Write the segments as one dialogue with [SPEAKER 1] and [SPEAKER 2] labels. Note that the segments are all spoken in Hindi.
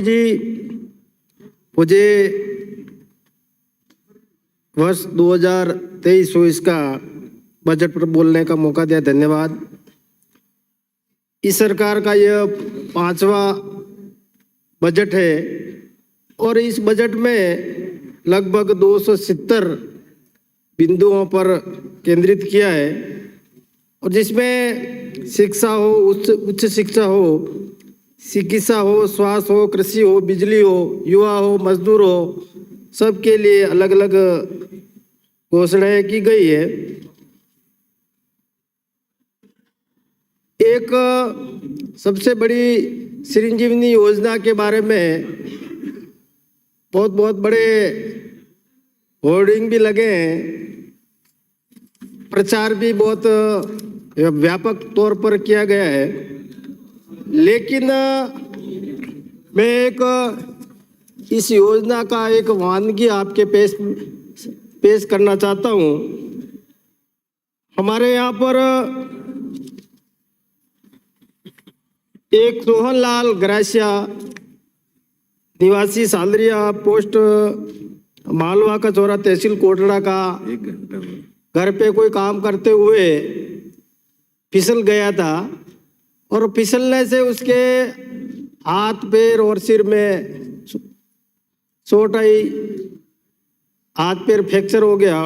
[SPEAKER 1] जी, मुझे वर्ष 2023-24 का बजट पर बोलने का मौका दिया, धन्यवाद। इस सरकार का यह 5वां बजट है और इस बजट में लगभग 270 बिंदुओं पर केंद्रित किया है और जिसमें शिक्षा हो, उच्च शिक्षा हो, चिकित्सा हो, स्वास्थ्य हो, कृषि हो, बिजली हो, युवा हो, मजदूर हो, सबके लिए अलग अलग घोषणाएं की गई है। एक सबसे बड़ी संजीवनी योजना के बारे में बहुत बड़े होर्डिंग भी लगे हैं, प्रचार भी बहुत व्यापक तौर पर किया गया है, लेकिन मैं इस योजना का एक वानगी आपके पेश करना चाहता हूँ। हमारे यहाँ पर एक सोहनलाल ग्रासिया निवासी सालरिया पोस्ट मालवा का चौरा तहसील कोटड़ा का घर पे कोई काम करते हुए फिसल गया था और फिसलने से उसके हाथ पैर और सिर में चोट आई, हाथ पैर फ्रैक्चर हो गया।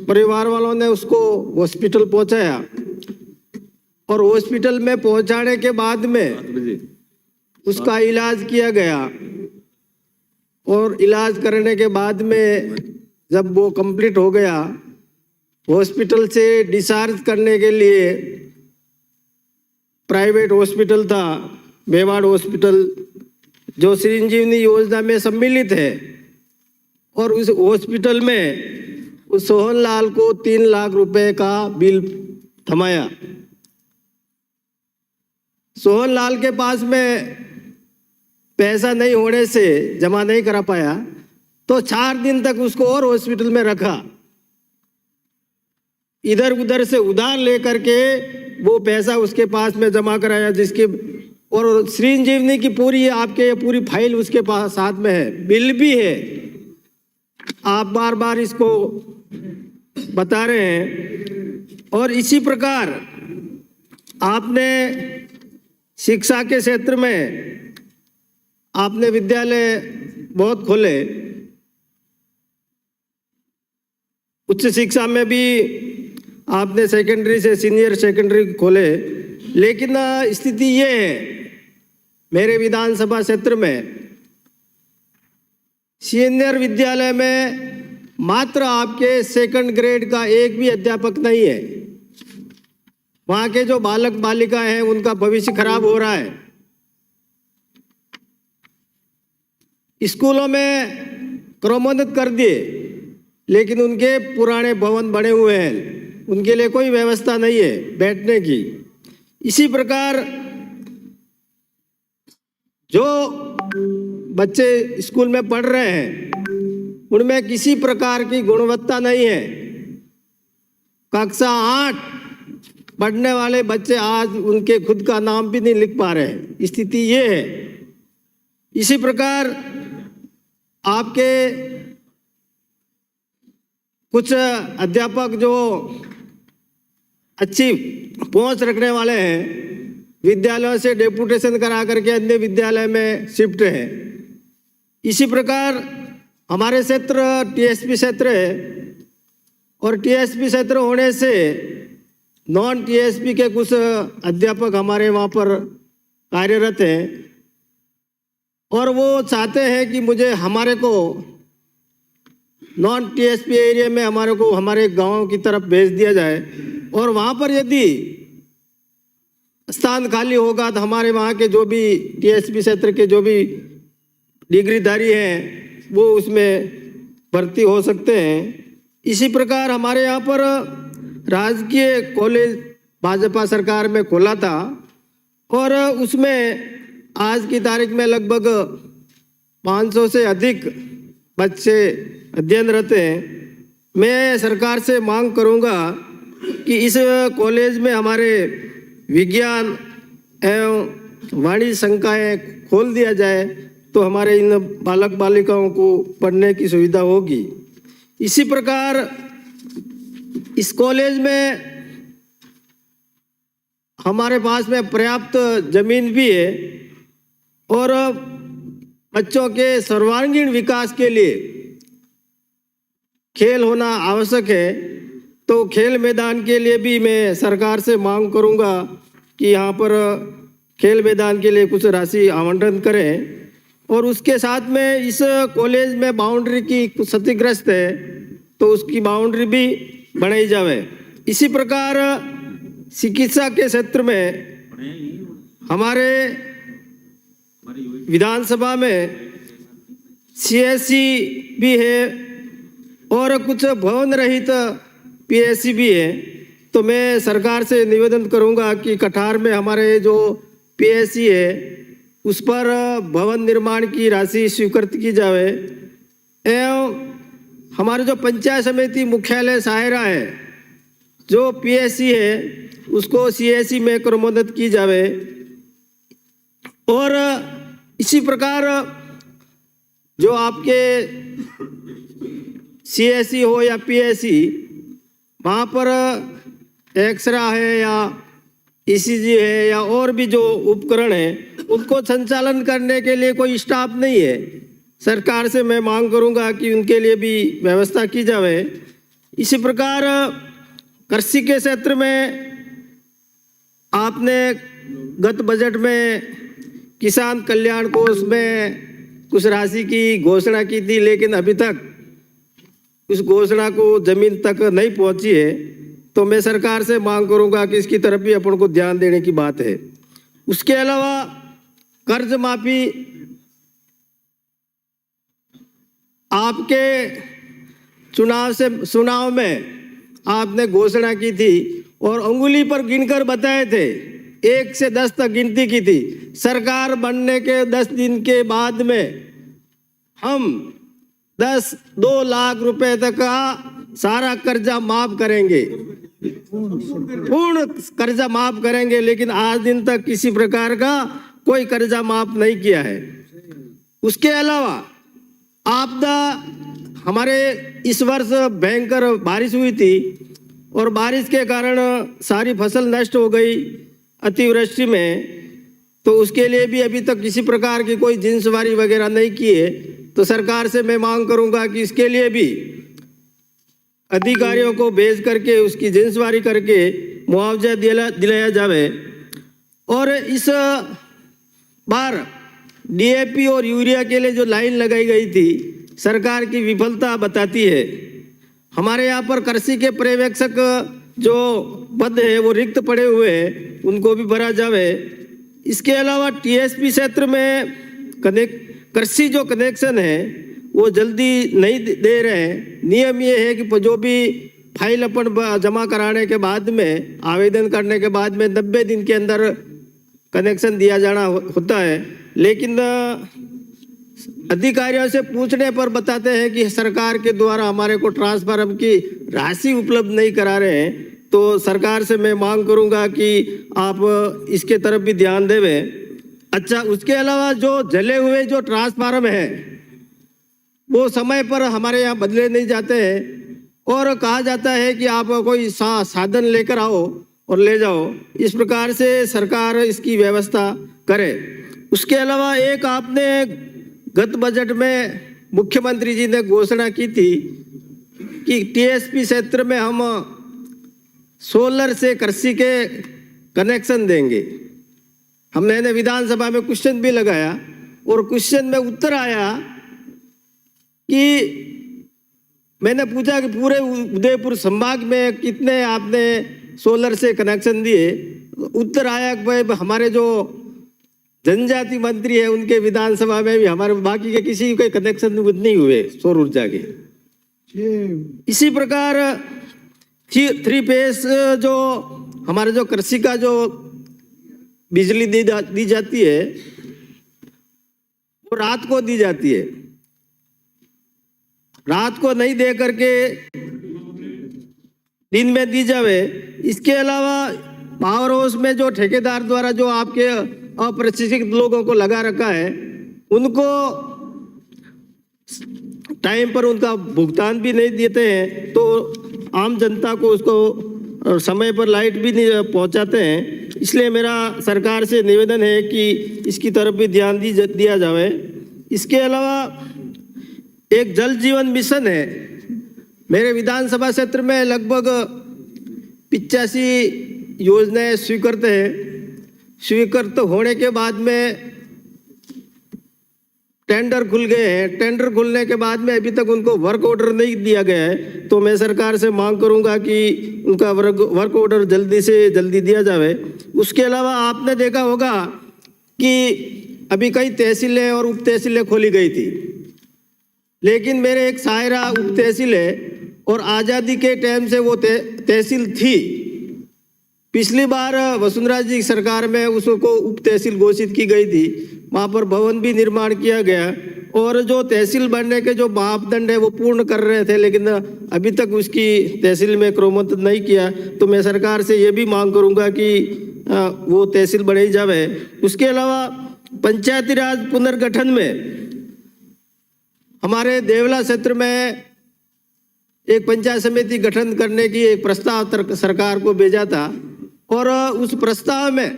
[SPEAKER 1] परिवार वालों ने उसको हॉस्पिटल पहुंचाया और हॉस्पिटल में पहुंचाने के बाद में उसका इलाज किया गया और इलाज करने के बाद में जब वो कंप्लीट हो गया, हॉस्पिटल से डिस्चार्ज करने के लिए प्राइवेट हॉस्पिटल था, मेवाड़ हॉस्पिटल, जो संजीवनी योजना में सम्मिलित है, और उस हॉस्पिटल में उस सोहनलाल को 3 लाख रुपए का बिल थमाया। सोहनलाल के पास में पैसा नहीं होने से जमा नहीं करा पाया, तो 4 दिन तक उसको और हॉस्पिटल में रखा, इधर उधर से उधार लेकर के वो पैसा उसके पास में जमा कराया, जिसके और संजीवनी की पूरी आपके पूरी फाइल उसके पास साथ में है, बिल भी है। आप बार बार इसको बता रहे हैं। और इसी प्रकार आपने शिक्षा के क्षेत्र में आपने विद्यालय बहुत खोले, उच्च शिक्षा में भी आपने सेकेंडरी से सीनियर सेकेंडरी खोले, लेकिन स्थिति ये है मेरे विधानसभा क्षेत्र में सीनियर विद्यालय में मात्र आपके 2nd ग्रेड का एक भी अध्यापक नहीं है। वहाँ के जो बालक बालिका हैं उनका भविष्य खराब हो रहा है। स्कूलों में क्रमोन्नत कर दिए, लेकिन उनके पुराने भवन बने हुए हैं, उनके लिए कोई व्यवस्था नहीं है बैठने की। इसी प्रकार जो बच्चे स्कूल में पढ़ रहे हैं उनमें किसी प्रकार की गुणवत्ता नहीं है। कक्षा 8 पढ़ने वाले बच्चे आज उनके खुद का नाम भी नहीं लिख पा रहे हैं, स्थिति ये है। इसी प्रकार आपके कुछ अध्यापक जो अच्छी पहुंच रखने वाले हैं, विद्यालयों से डेपुटेशन करा करके अन्य विद्यालय में शिफ्ट है। इसी प्रकार हमारे क्षेत्र टीएसपी क्षेत्र है और टीएसपी क्षेत्र होने से नॉन टीएसपी के कुछ अध्यापक हमारे वहाँ पर कार्यरत हैं और वो चाहते हैं कि मुझे हमारे को नॉन टीएसपी एरिया में हमारे को हमारे गांव की तरफ भेज दिया जाए और वहाँ पर यदि स्थान खाली होगा तो हमारे वहाँ के जो भी टीएसपी क्षेत्र के जो भी डिग्रीधारी हैं वो उसमें भर्ती हो सकते हैं। इसी प्रकार हमारे यहाँ पर राजकीय कॉलेज भाजपा सरकार में खोला था और उसमें आज की तारीख में लगभग 500 से अधिक बच्चे अध्ययनरत हैं। मैं सरकार से मांग करूँगा कि इस कॉलेज में हमारे विज्ञान एवं वाणिज्य संकायें खोल दिया जाए तो हमारे इन बालक बालिकाओं को पढ़ने की सुविधा होगी। इसी प्रकार इस कॉलेज में हमारे पास में पर्याप्त जमीन भी है और बच्चों के सर्वांगीण विकास के लिए खेल होना आवश्यक है। तो खेल मैदान के लिए भी मैं सरकार से मांग करूंगा कि यहाँ पर खेल मैदान के लिए कुछ राशि आवंटन करें और उसके साथ में इस कॉलेज में बाउंड्री की कुछ क्षतिग्रस्त है तो उसकी बाउंड्री भी बढ़ाई जाए। इसी प्रकार चिकित्सा के क्षेत्र में हमारे विधानसभा में सीएससी भी है और कुछ भवन रहित पीएससी भी है। तो मैं सरकार से निवेदन करूंगा कि कठार में हमारे जो पीएससी है उस पर भवन निर्माण की राशि स्वीकृत की जाए एवं हमारे जो पंचायत समिति मुख्यालय सायरा है जो पीएससी है उसको सीएससी में क्रमोन्नत की जाए। और इसी प्रकार जो आपके सीएससी हो या पीएससी वहाँ पर एक्सरा है या ईसीजी है या और भी जो उपकरण है उनको संचालन करने के लिए कोई स्टाफ नहीं है। सरकार से मैं मांग करूंगा कि उनके लिए भी व्यवस्था की जाए। इसी प्रकार कृषि के क्षेत्र में आपने गत बजट में किसान कल्याण कोष में कुछ राशि की घोषणा की थी लेकिन अभी तक उस घोषणा को जमीन तक नहीं पहुंची है। तो मैं सरकार से मांग करूंगा कि इसकी तरफ भी अपन को ध्यान देने की बात है। उसके अलावा कर्ज माफी आपके चुनाव में आपने घोषणा की थी और अंगुली पर गिनकर बताए थे 1 से 10 तक गिनती की थी। सरकार बनने के 10 दिन के बाद में हम 2 लाख रुपए तक का सारा कर्जा माफ करेंगे, पूर्ण कर्जा माफ करेंगे, लेकिन आज दिन तक किसी प्रकार का कोई कर्जा माफ नहीं किया है। उसके अलावा आपदा हमारे इस वर्ष भयंकर बारिश हुई थी और बारिश के कारण सारी फसल नष्ट हो गई अतिवृष्टि में। तो उसके लिए भी अभी तक किसी प्रकार की कोई जिन्सवारी वगैरह नहीं की है। तो सरकार से मैं मांग करूंगा कि इसके लिए भी अधिकारियों को भेज करके उसकी जिन्सवारी करके मुआवजा दिलाया जाए। और इस बार डीएपी और यूरिया के लिए जो लाइन लगाई गई थी सरकार की विफलता बताती है। हमारे यहाँ पर कृषि के पर्यवेक्षक जो पद है वो रिक्त पड़े हुए हैं, उनको भी भरा जाए। इसके अलावा टीएसपी क्षेत्र में कृषि जो कनेक्शन है वो जल्दी नहीं दे रहे हैं। नियम ये है कि जो भी फाइल अपन जमा कराने के बाद में आवेदन करने के बाद में 90 दिन के अंदर कनेक्शन दिया जाना होता है, लेकिन अधिकारियों से पूछने पर बताते हैं कि सरकार के द्वारा हमारे को ट्रांसफार्मर की राशि उपलब्ध नहीं करा रहे हैं। तो सरकार से मैं मांग करूंगा कि आप इसके तरफ भी ध्यान देवें। अच्छा, उसके अलावा जो जले हुए जो ट्रांसफार्मर है वो समय पर हमारे यहाँ बदले नहीं जाते हैं और कहा जाता है कि आप कोई साधन लेकर आओ और ले जाओ। इस प्रकार से सरकार इसकी व्यवस्था करे। उसके अलावा एक आपने गत बजट में मुख्यमंत्री जी ने घोषणा की थी कि टीएसपी क्षेत्र में हम सोलर से कृषि के कनेक्शन देंगे। हमने विधानसभा में क्वेश्चन भी लगाया और क्वेश्चन में उत्तर आया कि मैंने पूछा कि पूरे उदयपुर संभाग में कितने आपने सोलर से कनेक्शन दिए। उत्तर आया कि भाई हमारे जो जनजाति मंत्री है उनके विधानसभा में भी हमारे बाकी के किसी के कनेक्शन नहीं हुए सौर ऊर्जा के। इसी प्रकार 3 फेज जो हमारे जो कृषि का जो बिजली दी जाती है वो रात को दी जाती है, रात को नहीं दे करके दिन में दी जावे। इसके अलावा पावर हाउस में जो ठेकेदार द्वारा जो आपके अप्रशिक्षित लोगों को लगा रखा है उनको टाइम पर उनका भुगतान भी नहीं देते हैं, तो आम जनता को उसको समय पर लाइट भी नहीं पहुंचाते हैं। इसलिए मेरा सरकार से निवेदन है कि इसकी तरफ भी ध्यान दिया जाए। इसके अलावा एक जल जीवन मिशन है। मेरे विधानसभा क्षेत्र में लगभग 85 योजनाएं स्वीकृत होने के बाद में टेंडर खुल गए हैं। टेंडर खुलने के बाद में अभी तक उनको वर्क ऑर्डर नहीं दिया गया है, तो मैं सरकार से मांग करूंगा कि उनका वर्क ऑर्डर जल्दी से जल्दी दिया जाए। उसके अलावा आपने देखा होगा कि अभी कई तहसीलें और उप तहसीलें खोली गई थी, लेकिन मेरे एक सायरा उप तहसील है और आज़ादी के टाइम से वो तहसील थी। पिछली बार वसुंधरा जी सरकार में उसको उप तहसील घोषित की गई थी, वहाँ पर भवन भी निर्माण किया गया और जो तहसील बनने के जो मापदंड है वो पूर्ण कर रहे थे, लेकिन अभी तक उसकी तहसील में क्रमबद्ध नहीं किया। तो मैं सरकार से ये भी मांग करूँगा कि वो तहसील बनाई जाए। उसके अलावा पंचायती राज पुनर्गठन में हमारे देवला क्षेत्र में एक पंचायत समिति गठन करने की एक प्रस्ताव सरकार को भेजा था और उस प्रस्ताव में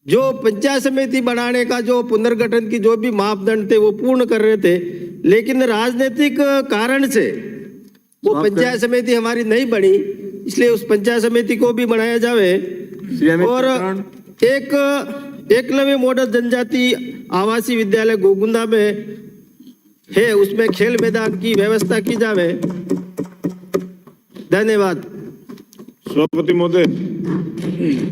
[SPEAKER 1] जो पंचायत समिति बनाने का जो पुनर्गठन की जो भी मापदंड थे वो पूर्ण कर रहे थे, लेकिन राजनीतिक कारण से वो पंचायत समिति हमारी नहीं बनी। इसलिए उस पंचायत समिति को भी बनाया जाए। और एक एकलव्य मॉडल जनजाति आवासीय विद्यालय गोगुंदा में है, उसमें खेल मैदान की व्यवस्था की जाए। धन्यवाद।
[SPEAKER 2] सभापति महोदय।